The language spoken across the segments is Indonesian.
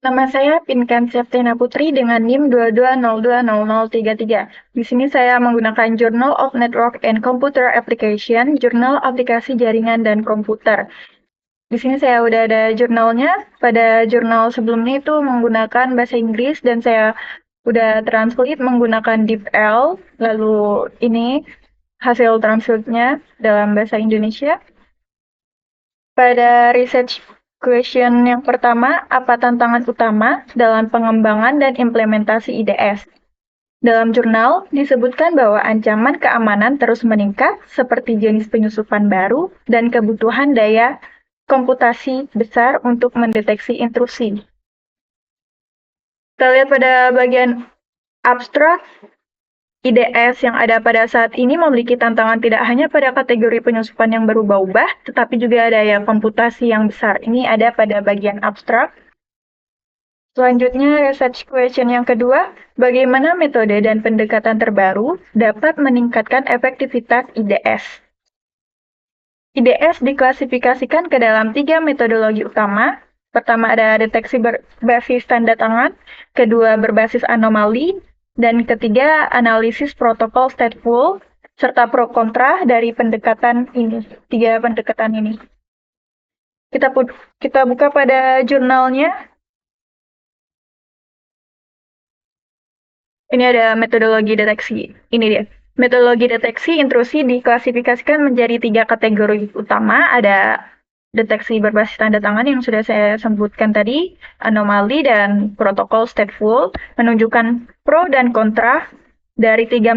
Nama saya Pinkan Septiana Putri dengan NIM 22020033. Di sini saya menggunakan Journal of Network and Computer Application, Jurnal Aplikasi Jaringan dan Komputer. Di sini saya udah ada jurnalnya. Pada jurnal sebelumnya itu menggunakan bahasa Inggris dan saya udah translate menggunakan DeepL. Lalu ini hasil translate-nya dalam bahasa Indonesia. Pada research question yang pertama, apa tantangan utama dalam pengembangan dan implementasi IDS? Dalam jurnal, disebutkan bahwa ancaman keamanan terus meningkat seperti jenis penyusupan baru dan kebutuhan daya komputasi besar untuk mendeteksi intrusi. Kita lihat pada bagian abstrak, IDS yang ada pada saat ini memiliki tantangan tidak hanya pada kategori penyusupan yang berubah-ubah, tetapi juga daya komputasi yang besar. Ini ada pada bagian abstrak. Selanjutnya, research question yang kedua, bagaimana metode dan pendekatan terbaru dapat meningkatkan efektivitas IDS? IDS diklasifikasikan ke dalam 3 metodologi utama. Pertama ada deteksi berbasis tanda tangan, kedua berbasis anomali, dan ketiga, analisis protokol stateful, serta pro kontra dari pendekatan ini, 3 pendekatan ini. Kita buka pada jurnalnya. Ini ada metodologi deteksi. Ini dia. Metodologi deteksi intrusi diklasifikasikan menjadi 3 kategori utama. Ada deteksi berbasis tanda tangan yang sudah saya sebutkan tadi, anomali, dan protokol stateful, menunjukkan pro dan kontra dari 3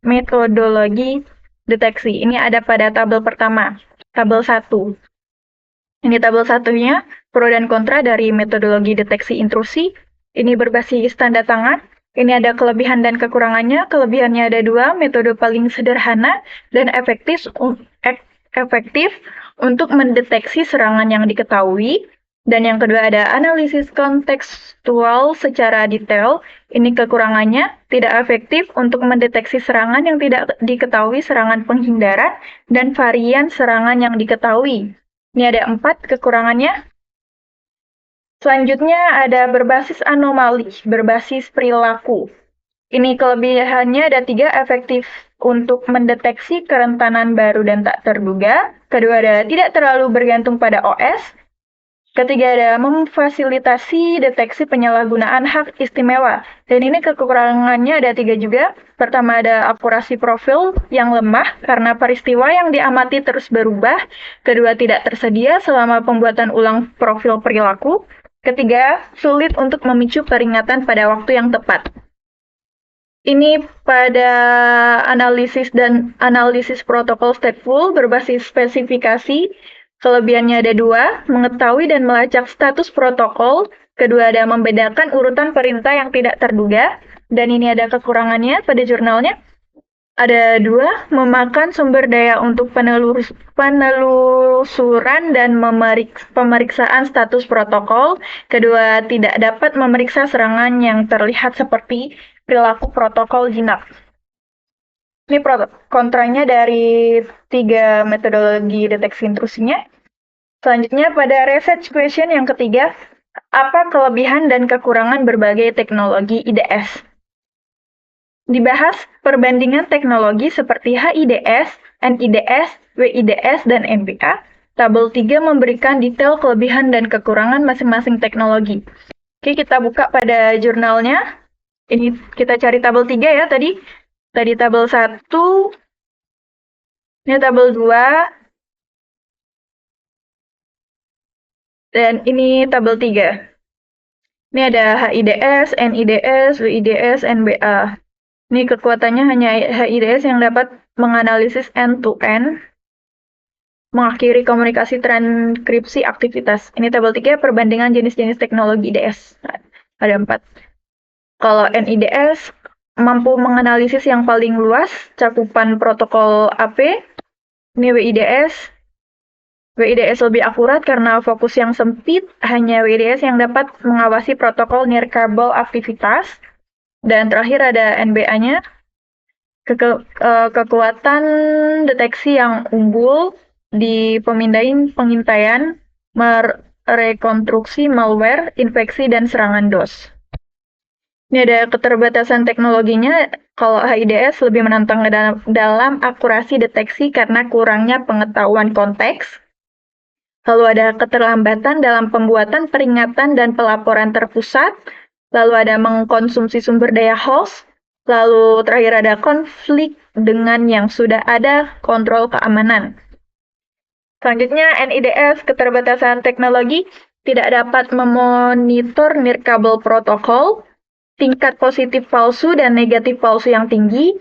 metodologi deteksi. Ini ada pada tabel pertama, tabel 1. Ini tabel satunya, pro dan kontra dari metodologi deteksi intrusi. Ini berbasis tanda tangan. Ini ada kelebihan dan kekurangannya. Kelebihannya ada 2, metode paling sederhana dan efektif untuk mendeteksi serangan yang diketahui. Dan yang kedua ada analisis kontekstual secara detail. Ini kekurangannya, tidak efektif untuk mendeteksi serangan yang tidak diketahui, serangan penghindaran, dan varian serangan yang diketahui. Ini ada 4 kekurangannya. Selanjutnya ada berbasis anomali, berbasis perilaku. Ini kelebihannya ada 3, efektif untuk mendeteksi kerentanan baru dan tak terduga. Kedua ada tidak terlalu bergantung pada OS. Ketiga ada memfasilitasi deteksi penyalahgunaan hak istimewa. Dan ini kekurangannya ada 3 juga. Pertama ada akurasi profil yang lemah karena peristiwa yang diamati terus berubah. Kedua tidak tersedia selama pembuatan ulang profil perilaku. Ketiga, sulit untuk memicu peringatan pada waktu yang tepat. Ini pada analisis protokol stateful berbasis spesifikasi. Kelebihannya ada 2, mengetahui dan melacak status protokol. Kedua ada membedakan urutan perintah yang tidak terduga. Dan ini ada kekurangannya pada jurnalnya. Ada 2, memakan sumber daya untuk penelusuran dan pemeriksaan status protokol. Kedua, tidak dapat memeriksa serangan yang terlihat seperti perilaku protokol jinak. Ini kontranya dari 3 metodologi deteksi intrusinya. Selanjutnya pada research question yang ketiga, apa kelebihan dan kekurangan berbagai teknologi IDS? Dibahas perbandingan teknologi seperti HIDS, NIDS, WIDS, dan NBA. Tabel 3 memberikan detail kelebihan dan kekurangan masing-masing teknologi. Oke, kita buka pada jurnalnya. Ini kita cari tabel 3 ya tadi. Tadi tabel 1. Ini tabel 2. Dan ini tabel 3. Ini ada HIDS, NIDS, WIDS, NBA. Ini kekuatannya hanya HIDS yang dapat menganalisis end-to-end, mengakhiri komunikasi transkripsi aktivitas. Ini tabel 3, perbandingan jenis-jenis teknologi IDS. Ada 4. Kalau NIDS mampu menganalisis yang paling luas, cakupan protokol AP. Ini WIDS lebih akurat karena fokus yang sempit, hanya WIDS yang dapat mengawasi protokol near-kabel aktivitas. Dan terakhir ada NBA-nya, kekuatan deteksi yang unggul di pengintaian rekonstruksi malware, infeksi, dan serangan DOS. Ini ada keterbatasan teknologinya. Kalau HIDS lebih menantang dalam akurasi deteksi karena kurangnya pengetahuan konteks. Lalu ada keterlambatan dalam pembuatan peringatan dan pelaporan terpusat. Lalu ada mengkonsumsi sumber daya host. Lalu terakhir ada konflik dengan yang sudah ada kontrol keamanan. Selanjutnya NIDS, keterbatasan teknologi, tidak dapat memonitor nirkabel protokol, tingkat positif palsu dan negatif palsu yang tinggi.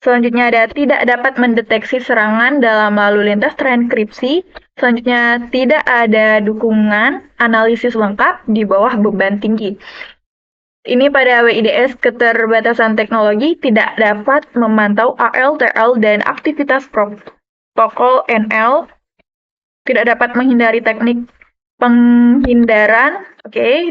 Selanjutnya ada tidak dapat mendeteksi serangan dalam lalu lintas trankripsi. Selanjutnya tidak ada dukungan analisis lengkap di bawah beban tinggi. Ini pada WIDS keterbatasan teknologi tidak dapat memantau AL, TL, dan aktivitas protokol NL. Tidak dapat menghindari teknik penghindaran,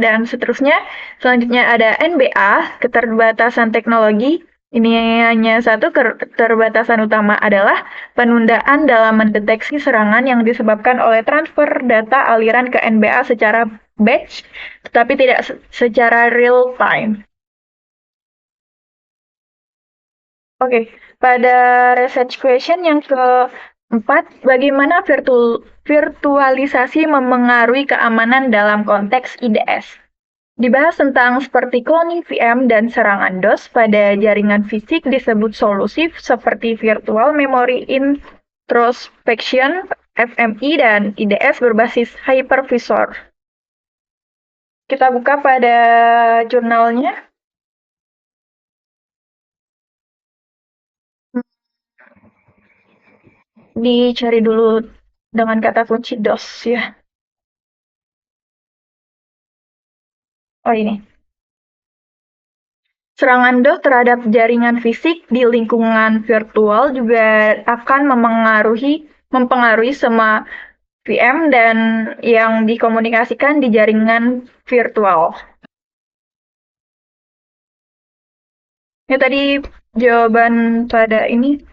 dan seterusnya. Selanjutnya ada NBA, keterbatasan teknologi. Ini hanya satu keterbatasan utama adalah penundaan dalam mendeteksi serangan yang disebabkan oleh transfer data aliran ke NBA secara batch, tetapi tidak secara real time. Pada research question yang keempat, bagaimana virtualisasi memengaruhi keamanan dalam konteks IDS? Dibahas tentang seperti cloning VM dan serangan DOS pada jaringan fisik disebut solusi seperti virtual memory introspection, FMI, dan IDS berbasis hypervisor. Kita buka pada jurnalnya. Dicari dulu dengan kata kunci DOS ya. Oh ini. Serangan DOS terhadap jaringan fisik di lingkungan virtual juga akan mempengaruhi semua VM dan yang dikomunikasikan di jaringan virtual. Ini tadi jawaban pada ini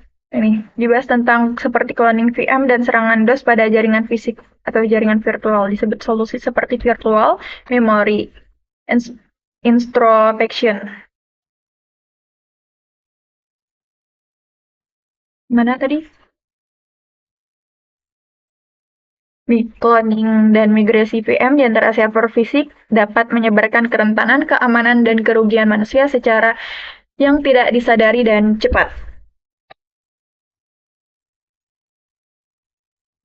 dibahas tentang seperti cloning VM dan serangan DOS pada jaringan fisik atau jaringan virtual disebut solusi seperti virtual memory introspection. Mana tadi? Cloning dan migrasi VM di antara server fisik dapat menyebarkan kerentanan keamanan dan kerugian manusia secara yang tidak disadari dan cepat.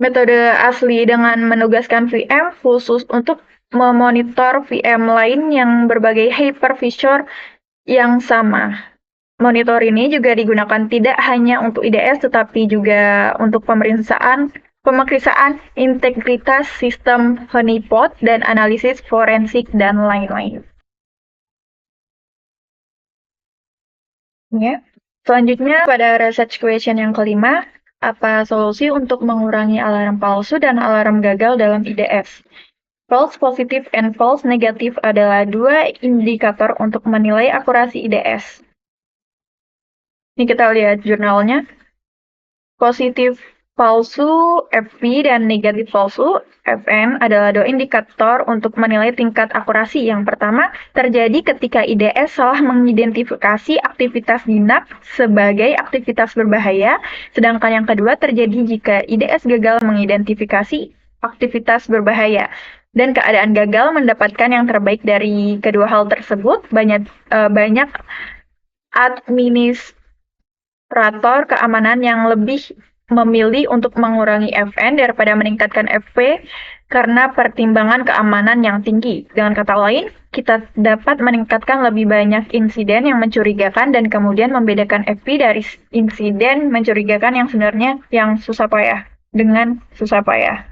Metode asli dengan menugaskan VM khusus untuk memonitor VM lain yang berbagai hypervisor yang sama. Monitor ini juga digunakan tidak hanya untuk IDS tetapi juga untuk pemeriksaan integritas sistem honeypot dan analisis forensik dan lain-lain. Ya. Selanjutnya pada research question yang kelima, apa solusi untuk mengurangi alarm palsu dan alarm gagal dalam IDS? False positive and false negative adalah dua indikator untuk menilai akurasi IDS. Ini kita lihat jurnalnya. Positif palsu FP dan negatif palsu FN adalah dua indikator untuk menilai tingkat akurasi. Yang pertama terjadi ketika IDS salah mengidentifikasi aktivitas jinak sebagai aktivitas berbahaya, sedangkan yang kedua terjadi jika IDS gagal mengidentifikasi aktivitas berbahaya. Dan keadaan gagal mendapatkan yang terbaik dari kedua hal tersebut. Banyak administrator keamanan yang lebih memilih untuk mengurangi FN daripada meningkatkan FP karena pertimbangan keamanan yang tinggi. Dengan kata lain, kita dapat meningkatkan lebih banyak insiden yang mencurigakan dan kemudian membedakan FP dari insiden mencurigakan yang sebenarnya yang susah payah dengan susah payah.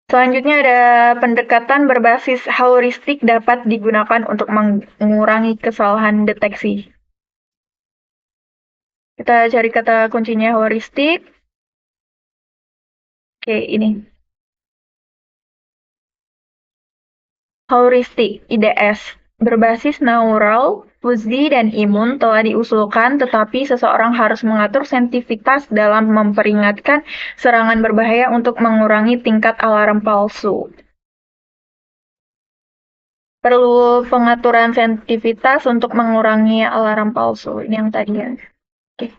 Selanjutnya ada pendekatan berbasis heuristik dapat digunakan untuk mengurangi kesalahan deteksi. Kita cari kata kuncinya heuristik. Ini. Heuristik, IDS. berbasis neural, fuzzy, dan imun telah diusulkan, tetapi seseorang harus mengatur sensitivitas dalam memperingatkan serangan berbahaya untuk mengurangi tingkat alarm palsu. Perlu pengaturan sensitivitas untuk mengurangi alarm palsu. Ini yang tadi ya. Oke.